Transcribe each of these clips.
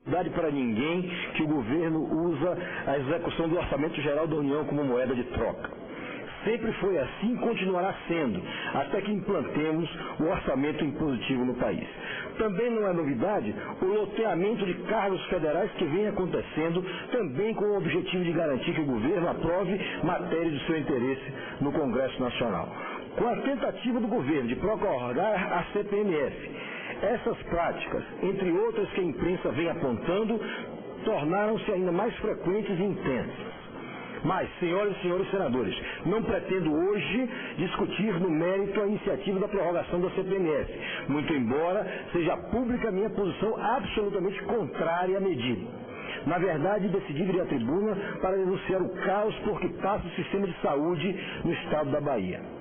Não é para ninguém que o governo usa a execução do Orçamento Geral da União como moeda de troca. Sempre foi assim e continuará sendo, até que implantemos o orçamento impositivo no país. Também não é novidade o loteamento de cargos federais que vem acontecendo, também com o objetivo de garantir que o governo aprove matéria de seu interesse no Congresso Nacional. Com a tentativa do governo de prorrogar a CPMF, essas práticas, entre outras que a imprensa vem apontando, tornaram-se ainda mais frequentes e intensas. Mas, senhoras e senhores senadores, não pretendo hoje discutir no mérito a iniciativa da prorrogação da CPMF, muito embora seja pública a minha posição absolutamente contrária à medida. Na verdade, decidi vir à tribuna para denunciar o caos por que passa o sistema de saúde no estado da Bahia.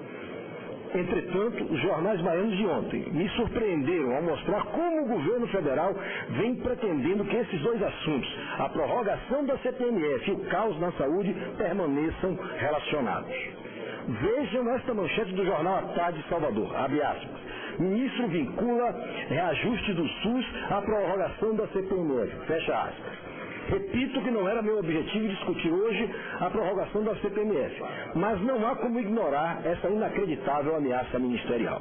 Entretanto, os jornais baianos de ontem me surpreenderam ao mostrar como o governo federal vem pretendendo que esses dois assuntos, a prorrogação da CPMF e o caos na saúde, permaneçam relacionados. Vejam esta manchete do jornal A Tarde de Salvador, abre aspas. Ministro vincula reajuste do SUS à prorrogação da CPMF, fecha aspas. Repito que não era meu objetivo discutir hoje a prorrogação da CPMF, mas não há como ignorar essa inacreditável ameaça ministerial.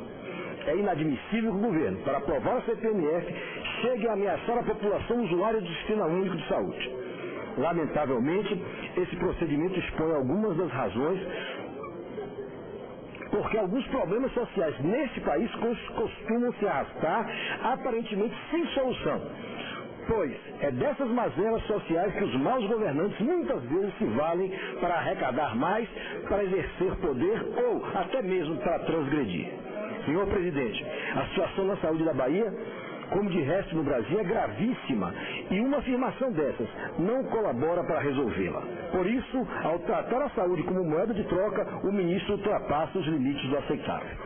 É inadmissível que o governo, para aprovar a CPMF, chegue a ameaçar a população usuária do Sistema Único de Saúde. Lamentavelmente, esse procedimento expõe algumas das razões porque alguns problemas sociais neste país costumam se arrastar aparentemente sem solução. Pois é dessas mazelas sociais que os maus governantes muitas vezes se valem para arrecadar mais, para exercer poder ou até mesmo para transgredir. Senhor presidente, a situação na saúde da Bahia, como de resto no Brasil, é gravíssima e uma afirmação dessas não colabora para resolvê-la. Por isso, ao tratar a saúde como moeda de troca, o ministro ultrapassa os limites do aceitável.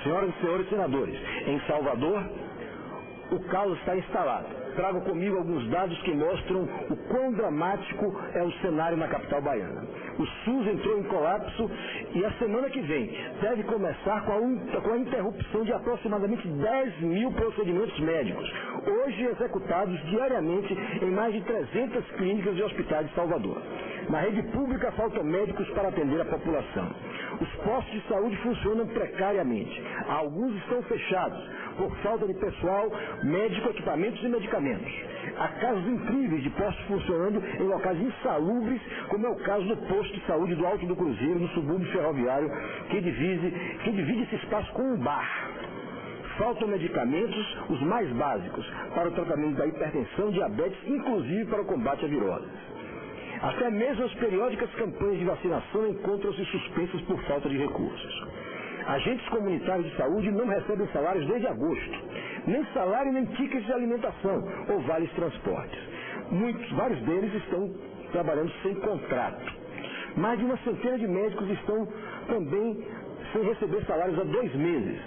Senhoras e senhores senadores, em Salvador, o caos está instalado. Trago comigo alguns dados que mostram o quão dramático é o cenário na capital baiana. O SUS entrou em colapso e a semana que vem deve começar com a interrupção de aproximadamente 10 mil procedimentos médicos, hoje executados diariamente em mais de 300 clínicas e hospitais de Salvador. Na rede pública faltam médicos para atender a população. Os postos de saúde funcionam precariamente. Alguns estão fechados por falta de pessoal, médico, equipamentos e medicamentos. Há casos incríveis de postos funcionando em locais insalubres, como é o caso do posto de saúde do Alto do Cruzeiro, no subúrbio ferroviário, que divide esse espaço com um bar. Faltam medicamentos, os mais básicos, para o tratamento da hipertensão, diabetes, inclusive para o combate à virose. Até mesmo as periódicas campanhas de vacinação encontram-se suspensas por falta de recursos. Agentes comunitários de saúde não recebem salários desde agosto. Nem salário, nem tickets de alimentação ou vales transportes. Vários deles estão trabalhando sem contrato. Mais de uma centena de médicos estão também sem receber salários há 2 meses.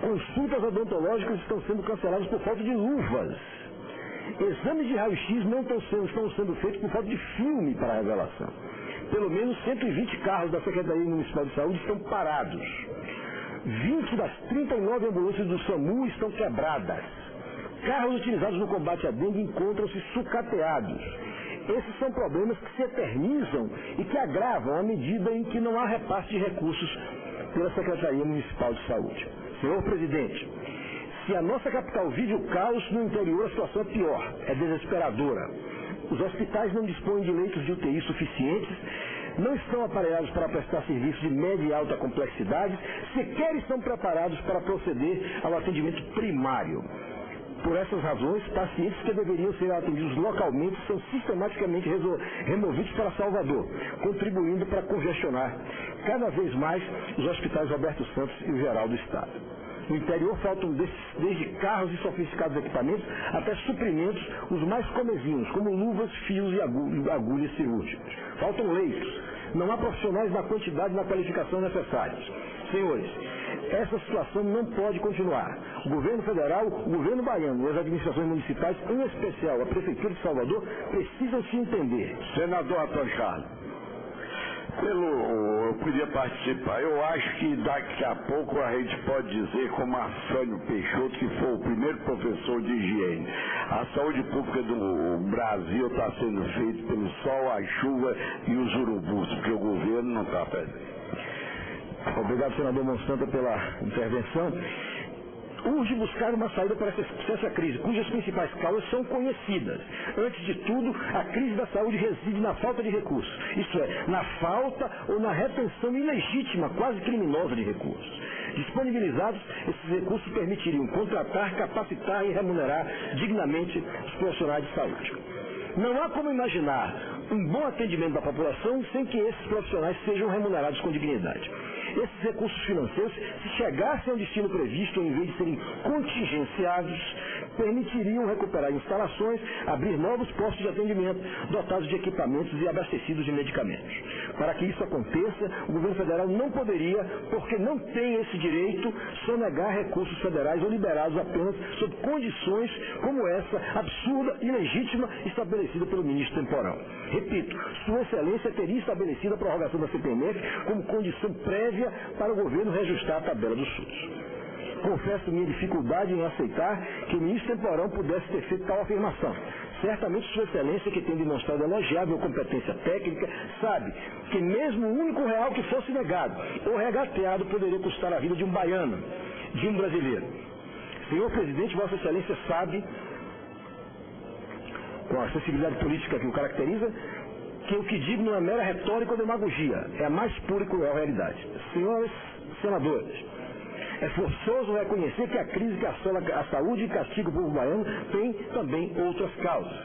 Consultas odontológicas estão sendo canceladas por falta de luvas. Exames de raio-x não estão sendo feitos por falta de filme para a revelação. Pelo menos 120 carros da Secretaria Municipal de Saúde estão parados. 20 das 39 ambulâncias do SAMU estão quebradas. Carros utilizados no combate à dengue encontram-se sucateados. Esses são problemas que se eternizam e que agravam à medida em que não há repasse de recursos pela Secretaria Municipal de Saúde. Senhor presidente, se a nossa capital vive o caos, no interior a situação é pior, é desesperadora. Os hospitais não dispõem de leitos de UTI suficientes, não estão aparelhados para prestar serviços de média e alta complexidade, sequer estão preparados para proceder ao atendimento primário. Por essas razões, pacientes que deveriam ser atendidos localmente são sistematicamente removidos para Salvador, contribuindo para congestionar cada vez mais os hospitais Roberto Santos e o Geral do Estado. No interior faltam desde carros e sofisticados equipamentos até suprimentos, os mais comezinhos, como luvas, fios e agulhas cirúrgicas. Faltam leitos. Não há profissionais na quantidade e na qualificação necessários. Senhores, essa situação não pode continuar. O governo federal, o governo baiano e as administrações municipais, em especial a Prefeitura de Salvador, precisam se entender. Senador Antônio Carlos, Eu podia participar. Eu acho que daqui a pouco a gente pode dizer, como Afrânio Peixoto, que foi o primeiro professor de higiene. A saúde pública do Brasil está sendo feita pelo sol, a chuva e os urubus, porque o governo não está fazendo. Obrigado, senador Monsanto, pela intervenção. Urge buscar uma saída para essa crise, cujas principais causas são conhecidas. Antes de tudo, a crise da saúde reside na falta de recursos, isto é, na falta ou na retenção ilegítima, quase criminosa de recursos. Disponibilizados, esses recursos permitiriam contratar, capacitar e remunerar dignamente os profissionais de saúde. Não há como imaginar um bom atendimento da população sem que esses profissionais sejam remunerados com dignidade. Esses recursos financeiros, se chegassem ao destino previsto, em vez de serem contingenciados, permitiriam recuperar instalações, abrir novos postos de atendimento, dotados de equipamentos e abastecidos de medicamentos. Para que isso aconteça, o governo federal não poderia, porque não tem esse direito, sonegar recursos federais ou liberados apenas sob condições como essa absurda e ilegítima estabelecida pelo ministro temporal. Repito, Sua Excelência teria estabelecido a prorrogação da CPMF como condição prévia para o governo reajustar a tabela dos SUS. Confesso minha dificuldade em aceitar que o ministro temporal pudesse ter feito tal afirmação. Certamente Sua Excelência, que tem demonstrado elogiável competência técnica, sabe que mesmo o único real que fosse negado ou regateado poderia custar a vida de um baiano, de um brasileiro. Senhor Presidente, Vossa Excelência sabe, com a sensibilidade política que o caracteriza, que o que digo não é mera retórica ou demagogia, é a mais pura e cruel realidade. Senhores senadores, é forçoso reconhecer que a crise que assola a saúde e castiga o povo baiano tem também outras causas.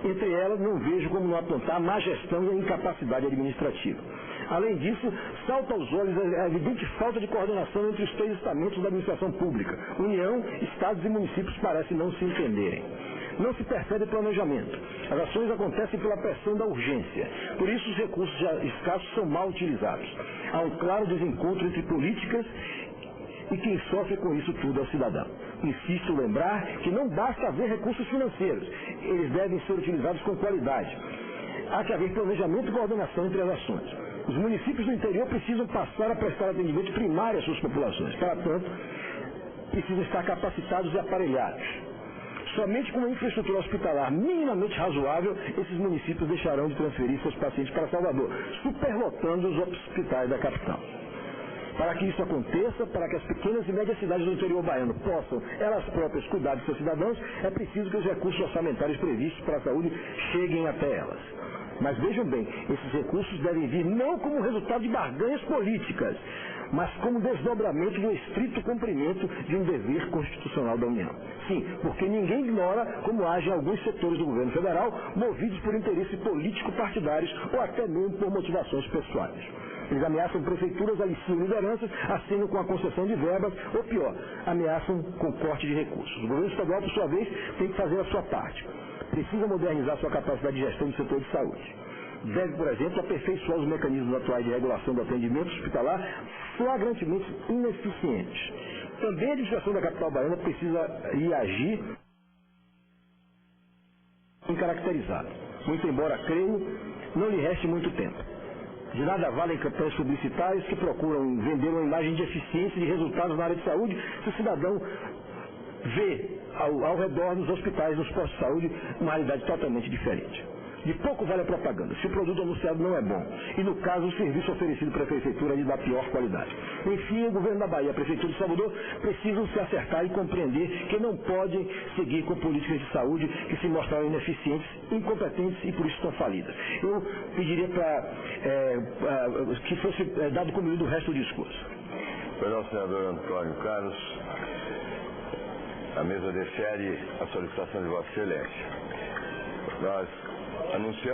Entre elas, não vejo como não apontar a má gestão e a incapacidade administrativa. Além disso, salta aos olhos a evidente falta de coordenação entre os três estamentos da administração pública. União, estados e municípios parecem não se entenderem. Não se percebe planejamento. As ações acontecem pela pressão da urgência. Por isso, os recursos já escassos são mal utilizados. Há um claro desencontro entre políticas e quem sofre com isso tudo é o cidadão. Insisto em lembrar que não basta haver recursos financeiros. Eles devem ser utilizados com qualidade. Há que haver planejamento e coordenação entre as ações. Os municípios do interior precisam passar a prestar atendimento primário às suas populações. Para tanto, precisam estar capacitados e aparelhados. Somente com uma infraestrutura hospitalar minimamente razoável, esses municípios deixarão de transferir seus pacientes para Salvador, superlotando os hospitais da capital. Para que isso aconteça, para que as pequenas e médias cidades do interior baiano possam, elas próprias, cuidar de seus cidadãos, é preciso que os recursos orçamentários previstos para a saúde cheguem até elas. Mas vejam bem, esses recursos devem vir não como resultado de barganhas políticas, mas como desdobramento do estrito cumprimento de um dever constitucional da União. Sim, porque ninguém ignora como agem alguns setores do governo federal, movidos por interesses político-partidários ou até mesmo por motivações pessoais. Eles ameaçam prefeituras, aliciam lideranças, assinam com a concessão de verbas, ou pior, ameaçam com corte de recursos. O governo estadual, por sua vez, tem que fazer a sua parte. Precisa modernizar sua capacidade de gestão do setor de saúde. Deve, por exemplo, aperfeiçoar os mecanismos atuais de regulação do atendimento hospitalar, flagrantemente ineficientes. Também a administração da capital baiana precisa reagir caracterizado. Muito embora, creio, não lhe reste muito tempo. De nada valem campanhas publicitárias que procuram vender uma imagem de eficiência e de resultados na área de saúde se o cidadão vê ao redor dos hospitais, nos postos de saúde, uma realidade totalmente diferente. De pouco vale a propaganda, se o produto anunciado não é bom. E, no caso, o serviço oferecido pela Prefeitura é de pior qualidade. Enfim, o governo da Bahia e a Prefeitura de Salvador precisam se acertar e compreender que não podem seguir com políticas de saúde que se mostraram ineficientes, incompetentes e, por isso, estão falidas. Eu pediria que fosse dado como lido o resto do discurso. Senhor senador Antônio Carlos, a mesa defere a solicitação de Vossa Excelência. Nós anunciamos